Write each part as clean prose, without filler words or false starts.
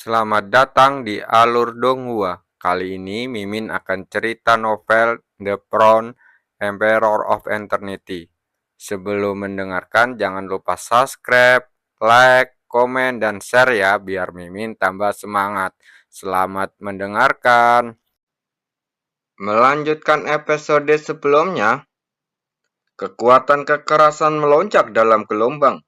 Selamat datang di Alur Donghua. Kali ini Mimin akan cerita novel The Crown, Emperor of Eternity. Sebelum mendengarkan, jangan lupa subscribe, like, komen, dan share ya, biar Mimin tambah semangat. Selamat mendengarkan. Melanjutkan episode sebelumnya, kekuatan kekerasan melonjak dalam gelombang,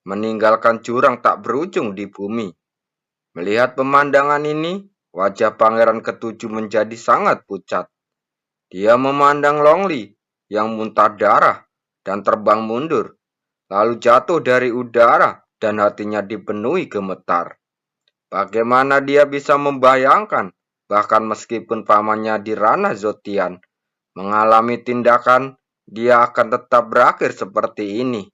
meninggalkan jurang tak berujung di bumi. Melihat pemandangan ini, wajah Pangeran Ketujuh menjadi sangat pucat. Dia memandang Longli yang muntah darah dan terbang mundur, lalu jatuh dari udara dan hatinya dipenuhi gemetar. Bagaimana dia bisa membayangkan, bahkan meskipun pamannya di ranah Zotian mengalami tindakan, dia akan tetap berakhir seperti ini.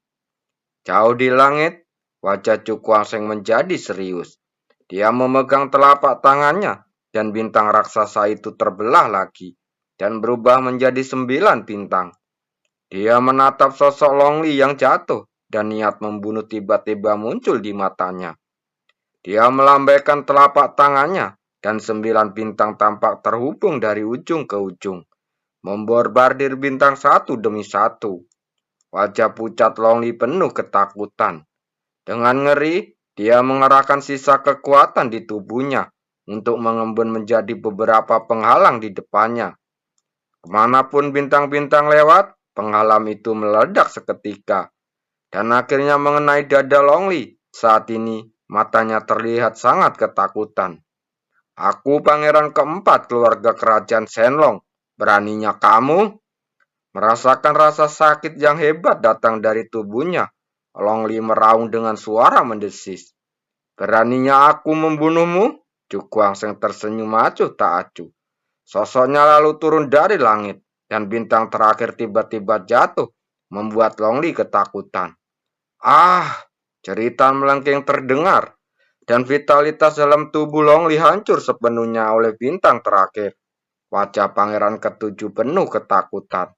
Jauh di langit, wajah Cukwang menjadi serius. Dia memegang telapak tangannya, dan bintang raksasa itu terbelah lagi, dan berubah menjadi 9 bintang. Dia menatap sosok Longli yang jatuh, dan niat membunuh tiba-tiba muncul di matanya. Dia melambaikan telapak tangannya, dan 9 bintang tampak terhubung dari ujung ke ujung, memborbardir bintang satu demi satu. Wajah pucat Longli penuh ketakutan. Dengan ngeri, dia mengerahkan sisa kekuatan di tubuhnya untuk mengembun menjadi beberapa penghalang di depannya. Kemanapun bintang-bintang lewat, penghalang itu meledak seketika dan akhirnya mengenai dada Longli. Saat ini, matanya terlihat sangat ketakutan. Aku pangeran keempat keluarga kerajaan Shenlong. Beraninya kamu? Merasakan rasa sakit yang hebat datang dari tubuhnya, Longli meraung dengan suara mendesis. Beraninya aku membunuhmu? Cukwang tersenyum acuh tak acuh. Sosoknya lalu turun dari langit, dan bintang terakhir tiba-tiba jatuh, membuat Longli ketakutan. Ah, cerita melengking terdengar, dan vitalitas dalam tubuh Longli hancur sepenuhnya oleh bintang terakhir. Wajah Pangeran Ketujuh penuh ketakutan.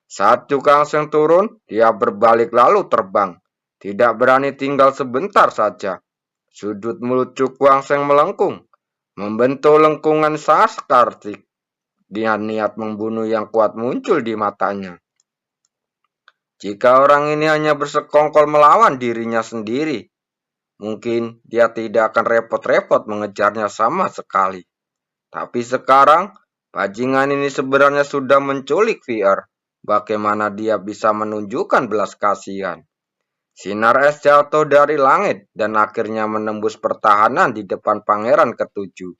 Saat Cukwang turun, dia berbalik lalu terbang. Tidak berani tinggal sebentar saja. Sudut mulut Cukwang melengkung, membentuk lengkungan sarkastik. Dia niat membunuh yang kuat muncul di matanya. Jika orang ini hanya bersekongkol melawan dirinya sendiri, mungkin dia tidak akan repot-repot mengejarnya sama sekali. Tapi sekarang, bajingan ini sebenarnya sudah menculik VR. Bagaimana dia bisa menunjukkan belas kasihan? Sinar es jatuh dari langit dan akhirnya menembus pertahanan di depan Pangeran Ketujuh,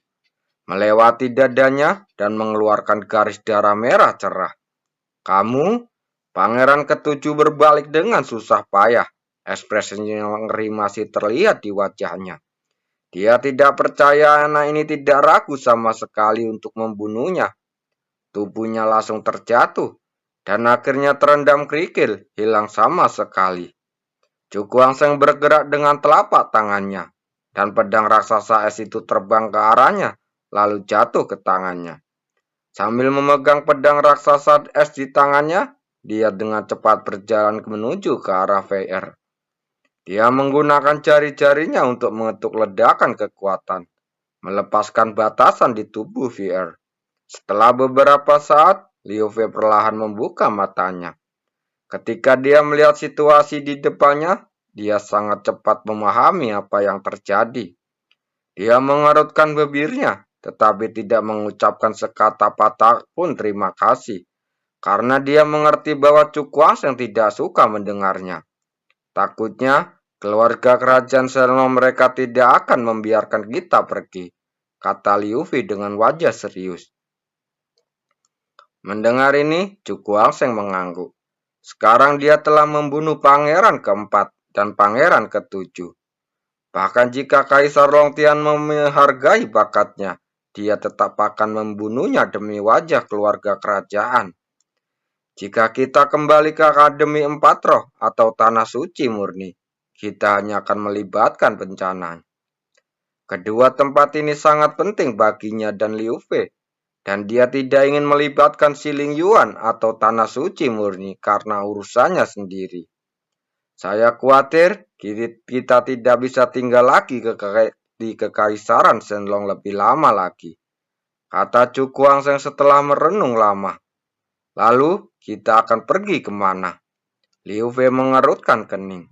melewati dadanya dan mengeluarkan garis darah merah cerah. Kamu? Pangeran Ketujuh berbalik dengan susah payah. Ekspresinya yang ngeri masih terlihat di wajahnya. Dia tidak percaya anak ini tidak ragu sama sekali untuk membunuhnya. Tubuhnya langsung terjatuh dan akhirnya terendam kerikil, hilang sama sekali. Cukwang bergerak dengan telapak tangannya, dan pedang raksasa es itu terbang ke arahnya, lalu jatuh ke tangannya. Sambil memegang pedang raksasa es di tangannya, dia dengan cepat berjalan menuju ke arah VR. Dia menggunakan jari-jarinya untuk mengetuk ledakan kekuatan, melepaskan batasan di tubuh VR. Setelah beberapa saat, Liu Fei perlahan membuka matanya. Ketika dia melihat situasi di depannya, dia sangat cepat memahami apa yang terjadi. Dia mengerutkan bibirnya, tetapi tidak mengucapkan sekata patah pun terima kasih, karena dia mengerti bahwa Cukwang yang tidak suka mendengarnya. Takutnya, keluarga kerajaan Shenlong mereka tidak akan membiarkan kita pergi, kata Liu Fei dengan wajah serius. Mendengar ini, Cukwang mengangguk. Sekarang dia telah membunuh pangeran keempat dan pangeran ketujuh. Bahkan jika Kaisar Longtian menghargai bakatnya, dia tetap akan membunuhnya demi wajah keluarga kerajaan. Jika kita kembali ke Akademi Empat Roh atau Tanah Suci Murni, kita hanya akan melibatkan bencana. Kedua tempat ini sangat penting baginya dan Liu Fei, dan dia tidak ingin melibatkan Siling Yuan atau Tanah Suci Murni karena urusannya sendiri. Saya khawatir kita tidak bisa tinggal lagi di Kekaisaran Shenlong lebih lama lagi, kata Chu Guangsheng setelah merenung lama. Lalu kita akan pergi kemana? Liu Fei mengerutkan kening.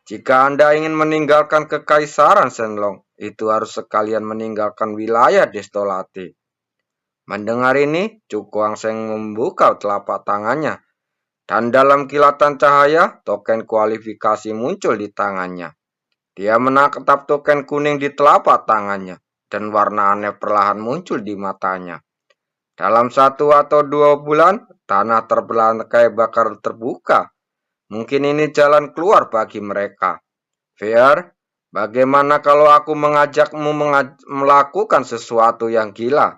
Jika Anda ingin meninggalkan Kekaisaran Shenlong, itu harus sekalian meninggalkan wilayah Destolate. Mendengar ini, Chu Guangsheng membuka telapak tangannya, dan dalam kilatan cahaya, token kualifikasi muncul di tangannya. Dia menatap token kuning di telapak tangannya, dan warna aneh perlahan muncul di matanya. Dalam 1 atau 2 bulan, tanah terbelangkai bakal terbuka. Mungkin ini jalan keluar bagi mereka. Fair, bagaimana kalau aku mengajakmu melakukan sesuatu yang gila?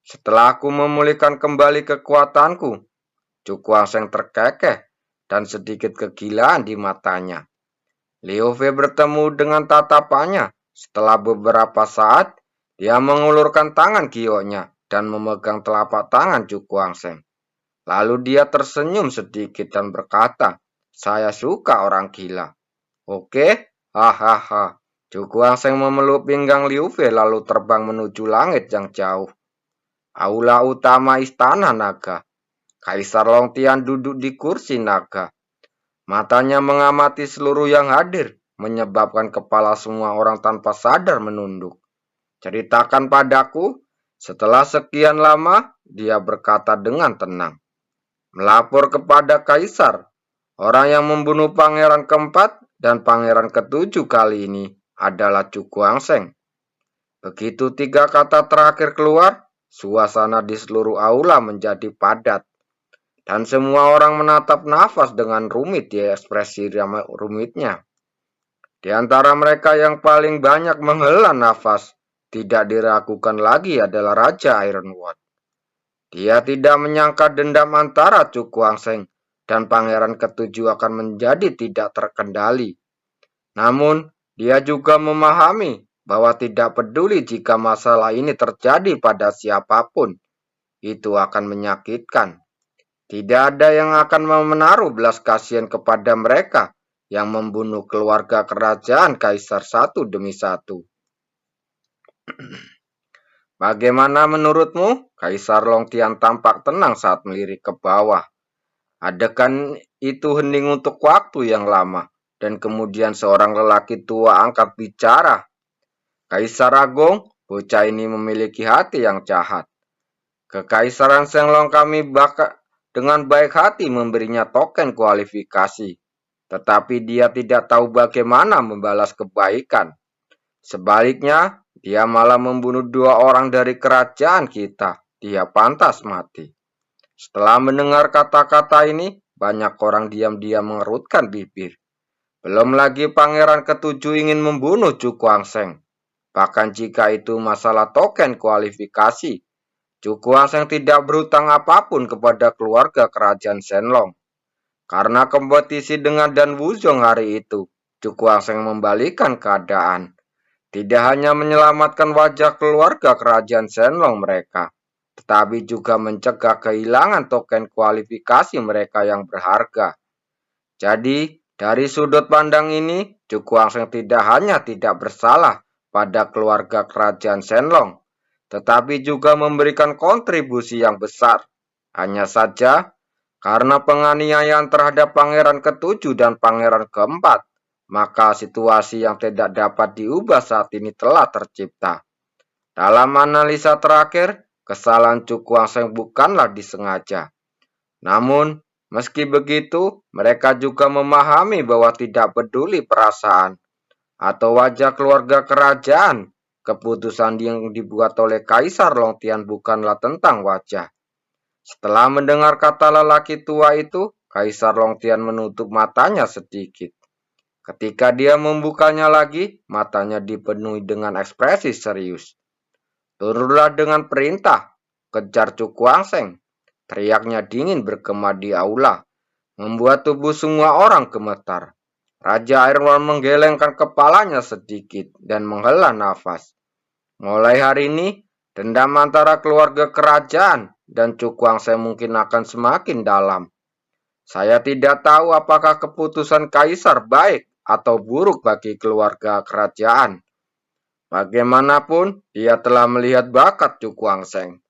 Setelah aku memulihkan kembali kekuatanku, Chu Guangsheng terkekeh dan sedikit kegilaan di matanya. Liu Fei bertemu dengan tatapannya. Setelah beberapa saat, dia mengulurkan tangan gioknya dan memegang telapak tangan Chu Guangsheng. Lalu dia tersenyum sedikit dan berkata, "Saya suka orang gila." Oke, hahaha. Chu Guangsheng memeluk pinggang Liu Fei lalu terbang menuju langit yang jauh. Aula utama istana naga. Kaisar Longtian duduk di kursi naga. Matanya mengamati seluruh yang hadir, menyebabkan kepala semua orang tanpa sadar menunduk. Ceritakan padaku. Setelah sekian lama, dia berkata dengan tenang. Melapor kepada Kaisar. Orang yang membunuh pangeran keempat dan pangeran ketujuh kali ini adalah Chu Guangsheng. Begitu 3 kata terakhir keluar, suasana di seluruh aula menjadi padat, dan semua orang menatap nafas dengan rumit di ekspresi rumitnya. Di antara mereka yang paling banyak menghela nafas, tidak diragukan lagi adalah Raja Ironwood. Dia tidak menyangka dendam antara Chu Guangsheng dan pangeran ketujuh akan menjadi tidak terkendali. Namun, dia juga memahami bahwa tidak peduli jika masalah ini terjadi pada siapapun, itu akan menyakitkan. Tidak ada yang akan menaruh belas kasihan kepada mereka yang membunuh keluarga kerajaan Kaisar satu demi satu. Bagaimana menurutmu? Kaisar Longtian tampak tenang saat melirik ke bawah. Adakah itu hening untuk waktu yang lama, dan kemudian seorang lelaki tua angkat bicara. Kaisar Agung, bocah ini memiliki hati yang jahat. Kekaisaran Shenlong kami dengan baik hati memberinya token kualifikasi, tetapi dia tidak tahu bagaimana membalas kebaikan. Sebaliknya, dia malah membunuh 2 orang dari kerajaan kita. Dia pantas mati. Setelah mendengar kata-kata ini, banyak orang diam-diam mengerutkan bibir. Belum lagi pangeran ketujuh ingin membunuh Chu Guangsheng. Bahkan jika itu masalah token kualifikasi, Chu Guangsheng tidak berhutang apapun kepada keluarga kerajaan Shenlong. Karena kompetisi dengan Dan Wuzong hari itu, Chu Guangsheng membalikan keadaan. Tidak hanya menyelamatkan wajah keluarga kerajaan Shenlong mereka, tetapi juga mencegah kehilangan token kualifikasi mereka yang berharga. Jadi, dari sudut pandang ini, Chu Guangsheng tidak hanya tidak bersalah pada keluarga kerajaan Shenlong, tetapi juga memberikan kontribusi yang besar. Hanya saja, karena penganiayaan terhadap pangeran ketujuh dan pangeran keempat, maka situasi yang tidak dapat diubah saat ini telah tercipta. Dalam analisa terakhir, kesalahan Chu Guangsheng bukanlah disengaja. Namun, meski begitu, mereka juga memahami bahwa tidak peduli perasaan atau wajah keluarga kerajaan, keputusan yang dibuat oleh Kaisar Longtian bukanlah tentang wajah. Setelah mendengar kata lelaki tua itu, Kaisar Longtian menutup matanya sedikit. Ketika dia membukanya lagi, matanya dipenuhi dengan ekspresi serius. Turunlah dengan perintah, kejar Chu Guangsheng. Teriaknya dingin bergema di aula, membuat tubuh semua orang gemetar. Raja Ironwood menggelengkan kepalanya sedikit dan menghela nafas. Mulai hari ini, dendam antara keluarga kerajaan dan Chu Guangsheng mungkin akan semakin dalam. Saya tidak tahu apakah keputusan Kaisar baik atau buruk bagi keluarga kerajaan. Bagaimanapun, dia telah melihat bakat Chu Seng.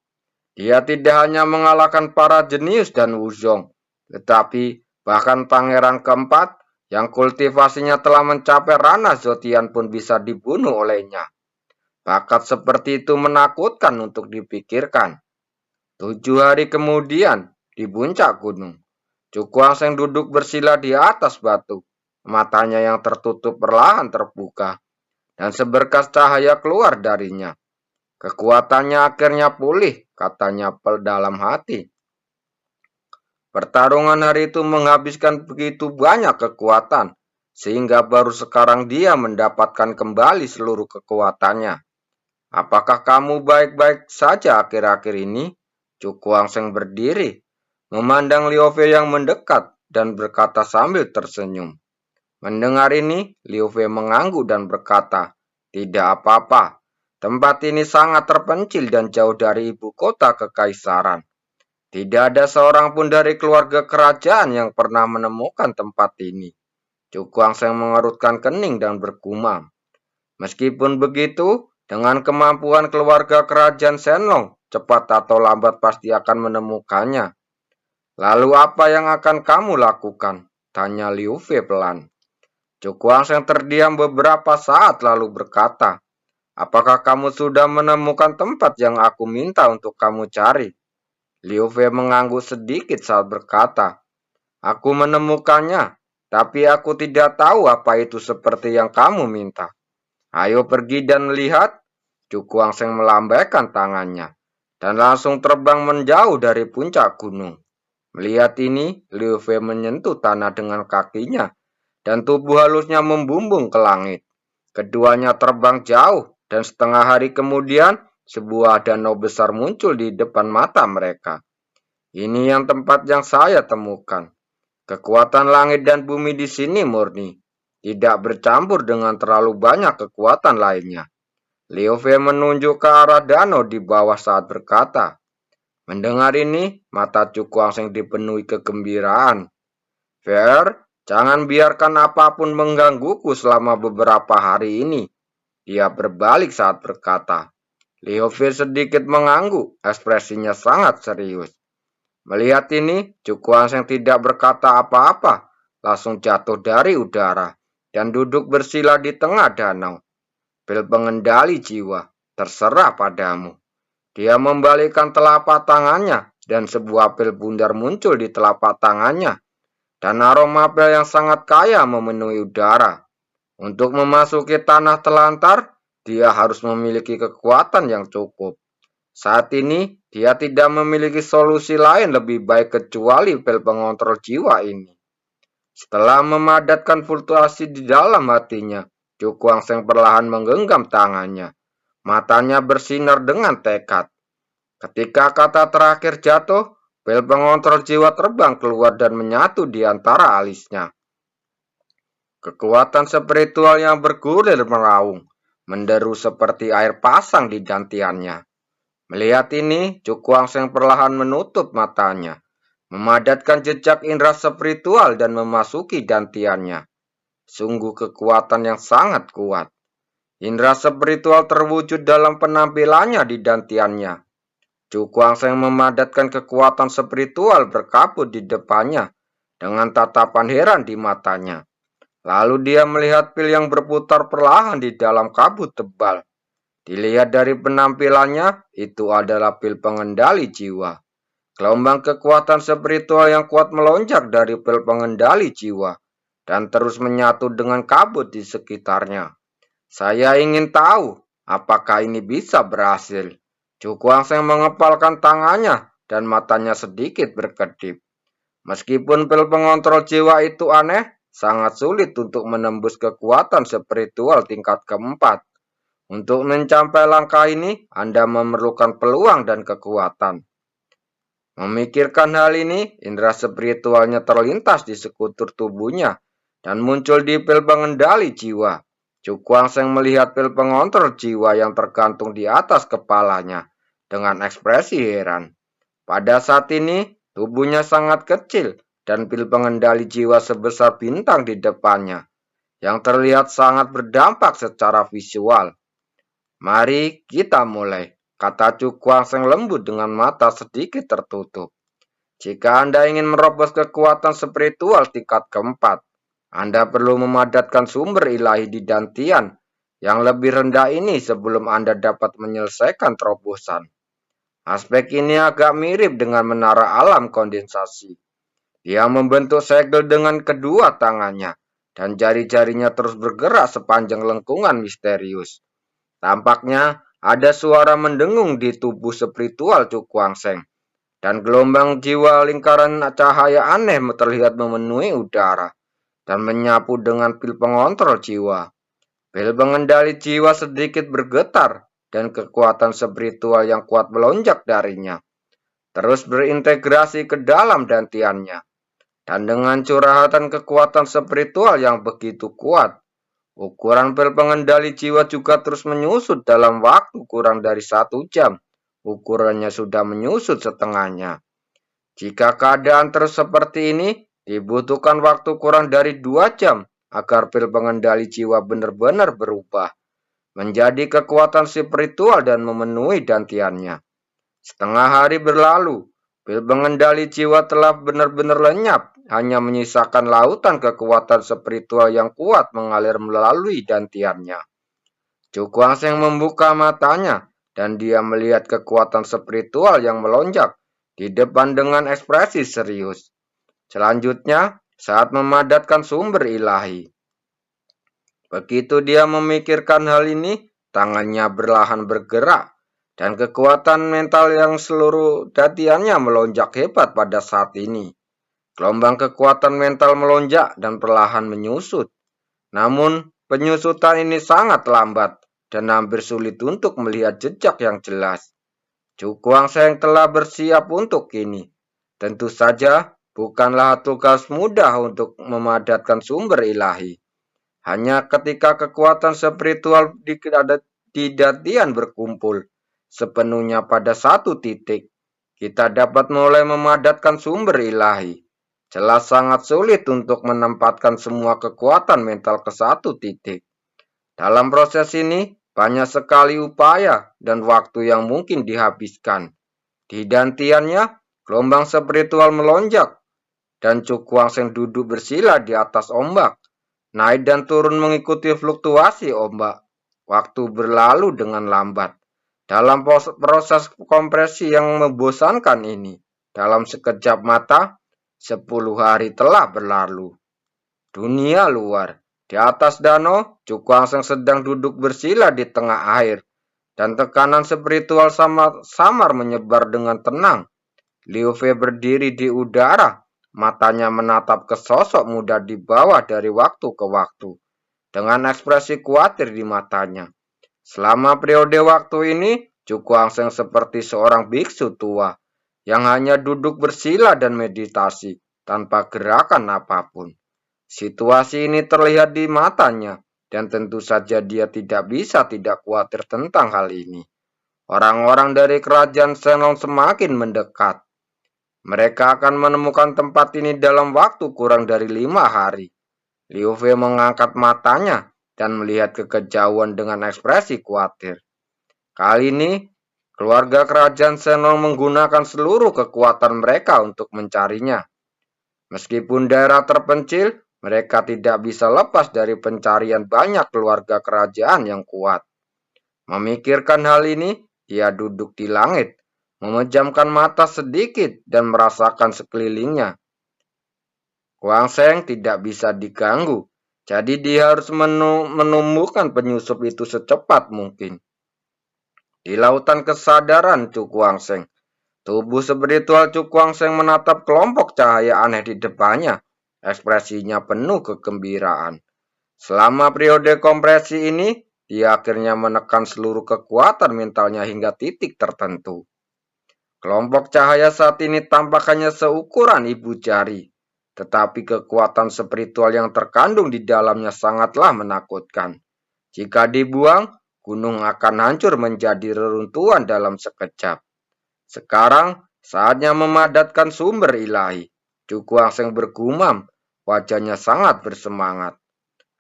Dia tidak hanya mengalahkan para jenius dan Wuzong, tetapi bahkan pangeran keempat yang kultivasinya telah mencapai ranah Zotian pun bisa dibunuh olehnya. Bakat seperti itu menakutkan untuk dipikirkan. 7 hari kemudian, di puncak gunung, Chu Seng duduk bersila di atas batu. Matanya yang tertutup perlahan terbuka, dan seberkas cahaya keluar darinya. Kekuatannya akhirnya pulih, katanya dalam hati. Pertarungan hari itu menghabiskan begitu banyak kekuatan, sehingga baru sekarang dia mendapatkan kembali seluruh kekuatannya. Apakah kamu baik-baik saja akhir-akhir ini? Chu Seng berdiri, memandang Liu Fei yang mendekat, dan berkata sambil tersenyum. Mendengar ini, Liu Fei mengangguk dan berkata, "Tidak apa-apa. Tempat ini sangat terpencil dan jauh dari ibu kota kekaisaran. Tidak ada seorang pun dari keluarga kerajaan yang pernah menemukan tempat ini." Chu Seng mengerutkan kening dan bergumam. Meskipun begitu, dengan kemampuan keluarga kerajaan Shenlong, cepat atau lambat pasti akan menemukannya. "Lalu apa yang akan kamu lakukan?" tanya Liu Fei pelan. Chu Seng terdiam beberapa saat lalu berkata, "Apakah kamu sudah menemukan tempat yang aku minta untuk kamu cari?" Liu Fei mengangguk sedikit saat berkata, "Aku menemukannya, tapi aku tidak tahu apa itu seperti yang kamu minta. Ayo pergi dan lihat." Chu Seng melambaikan tangannya, dan langsung terbang menjauh dari puncak gunung. Melihat ini, Liu Fei menyentuh tanah dengan kakinya, dan tubuh halusnya membumbung ke langit. Keduanya terbang jauh, dan setengah hari kemudian, sebuah danau besar muncul di depan mata mereka. "Ini yang tempat yang saya temukan. Kekuatan langit dan bumi di sini murni, tidak bercampur dengan terlalu banyak kekuatan lainnya." Liu Fei menunjuk ke arah danau di bawah saat berkata. Mendengar ini, mata Chu Seng dipenuhi kegembiraan. "Fair, jangan biarkan apapun menggangguku selama beberapa hari ini." Dia berbalik saat berkata. Liu Fei sedikit mengangguk, ekspresinya sangat serius. Melihat ini, Chu Seng tidak berkata apa-apa, langsung jatuh dari udara, dan duduk bersila di tengah danau. "Pil pengendali jiwa, terserah padamu." Dia membalikkan telapak tangannya, dan sebuah pil bundar muncul di telapak tangannya, dan aroma pil yang sangat kaya memenuhi udara. Untuk memasuki tanah telantar, dia harus memiliki kekuatan yang cukup. Saat ini, dia tidak memiliki solusi lain lebih baik kecuali pil pengontrol jiwa ini. Setelah memadatkan fluktuasi di dalam hatinya, Chu Seng perlahan menggenggam tangannya. Matanya bersinar dengan tekad. Ketika kata terakhir jatuh, pil pengontrol jiwa terbang keluar dan menyatu di antara alisnya. Kekuatan spiritual yang bergulir meraung, menderu seperti air pasang di dantiannya. Melihat ini, Chu Seng perlahan menutup matanya, memadatkan jejak indera spiritual dan memasuki dantiannya. Sungguh kekuatan yang sangat kuat. Indera spiritual terwujud dalam penampilannya di dantiannya. Chu Seng memadatkan kekuatan spiritual berkabut di depannya dengan tatapan heran di matanya. Lalu dia melihat pil yang berputar perlahan di dalam kabut tebal. Dilihat dari penampilannya, itu adalah pil pengendali jiwa. Gelombang kekuatan spiritual yang kuat melonjak dari pil pengendali jiwa dan terus menyatu dengan kabut di sekitarnya. "Saya ingin tahu, apakah ini bisa berhasil?" Chu Seng mengepalkan tangannya dan matanya sedikit berkedip. Meskipun pil pengontrol jiwa itu aneh, sangat sulit untuk menembus kekuatan spiritual tingkat keempat. Untuk mencapai langkah ini, Anda memerlukan peluang dan kekuatan. Memikirkan hal ini, indera spiritualnya terlintas di sekutur tubuhnya dan muncul di pil pengendali jiwa. Chu Seng melihat pil pengontrol jiwa yang tergantung di atas kepalanya dengan ekspresi heran. Pada saat ini, tubuhnya sangat kecil dan pil pengendali jiwa sebesar bintang di depannya, yang terlihat sangat berdampak secara visual. Mari kita mulai, kata Cu Kuang Seng lembut dengan mata sedikit tertutup. Jika Anda ingin merobos kekuatan spiritual tingkat keempat, Anda perlu memadatkan sumber ilahi di dantian yang lebih rendah ini sebelum Anda dapat menyelesaikan terobosan. Aspek ini agak mirip dengan menara alam kondensasi. Dia membentuk segel dengan kedua tangannya, dan jari-jarinya terus bergerak sepanjang lengkungan misterius. Tampaknya ada suara mendengung di tubuh spiritual Cu Kuang Seng, dan gelombang jiwa lingkaran cahaya aneh terlihat memenuhi udara dan menyapu dengan pil pengontrol jiwa. Pil pengendali jiwa sedikit bergetar, dan kekuatan spiritual yang kuat melonjak darinya, terus berintegrasi ke dalam dantiannya. Dan dengan curahatan kekuatan spiritual yang begitu kuat, ukuran pil pengendali jiwa juga terus menyusut dalam waktu kurang dari 1 jam. Ukurannya sudah menyusut setengahnya. Jika keadaan terus seperti ini, dibutuhkan waktu kurang dari 2 jam agar pil pengendali jiwa benar-benar berubah menjadi kekuatan spiritual dan memenuhi dantiannya. Setengah hari berlalu, pil pengendali jiwa telah benar-benar lenyap, hanya menyisakan lautan kekuatan spiritual yang kuat mengalir melalui dantiannya. Cu Kuang Seng membuka matanya, dan dia melihat kekuatan spiritual yang melonjak di depan dengan ekspresi serius. Selanjutnya, saat memadatkan sumber ilahi. Begitu dia memikirkan hal ini, tangannya perlahan bergerak, dan kekuatan mental yang seluruh datiannya melonjak hebat pada saat ini. Gelombang kekuatan mental melonjak dan perlahan menyusut. Namun, penyusutan ini sangat lambat dan hampir sulit untuk melihat jejak yang jelas. Cu Kuang Seng telah bersiap untuk ini. Tentu saja, bukanlah tugas mudah untuk memadatkan sumber ilahi. Hanya ketika kekuatan spiritual di datian berkumpul sepenuhnya pada satu titik, kita dapat mulai memadatkan sumber ilahi. Jelas sangat sulit untuk menempatkan semua kekuatan mental ke satu titik. Dalam proses ini, banyak sekali upaya dan waktu yang mungkin dihabiskan. Di dantiannya, gelombang spiritual melonjak, dan Cu Kuang Seng duduk bersila di atas ombak, naik dan turun mengikuti fluktuasi ombak. Waktu berlalu dengan lambat. Dalam proses kompresi yang membosankan ini, dalam sekejap mata, 10 hari telah berlalu. Dunia luar. Di atas danau, Cu Kuang Seng sedang duduk bersila di tengah air, dan tekanan spiritual samar menyebar dengan tenang. Liu Fei berdiri di udara, matanya menatap ke sosok muda di bawah dari waktu ke waktu, dengan ekspresi khawatir di matanya. Selama periode waktu ini, Cu Kuang Seng seperti seorang biksu tua yang hanya duduk bersila dan meditasi tanpa gerakan apapun. Situasi ini terlihat di matanya, dan tentu saja dia tidak bisa tidak khawatir tentang hal ini. Orang-orang dari kerajaan Shenlong semakin mendekat. Mereka akan menemukan tempat ini dalam waktu kurang dari 5 hari. Liu Fei mengangkat matanya dan melihat ke kejauhan dengan ekspresi khawatir. Kali ini, keluarga kerajaan Shenlong menggunakan seluruh kekuatan mereka untuk mencarinya. Meskipun daerah terpencil, mereka tidak bisa lepas dari pencarian banyak keluarga kerajaan yang kuat. Memikirkan hal ini, dia duduk di langit, memejamkan mata sedikit dan merasakan sekelilingnya. Kuang Seng tidak bisa diganggu, jadi dia harus menumbuhkan penyusup itu secepat mungkin. Di lautan kesadaran Cu Kuang Seng, tubuh spiritual Cu Kuang Seng menatap kelompok cahaya aneh di depannya. Ekspresinya penuh kegembiraan. Selama periode kompresi ini, dia akhirnya menekan seluruh kekuatan mentalnya hingga titik tertentu. Kelompok cahaya saat ini tampak hanya seukuran ibu jari, tetapi kekuatan spiritual yang terkandung di dalamnya sangatlah menakutkan. Jika dibuang, gunung akan hancur menjadi reruntuhan dalam sekejap. Sekarang, saatnya memadatkan sumber ilahi. Cu Kuang Seng bergumam, wajahnya sangat bersemangat.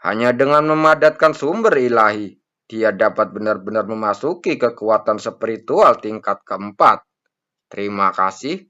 Hanya dengan memadatkan sumber ilahi, dia dapat benar-benar memasuki kekuatan spiritual tingkat keempat. Terima kasih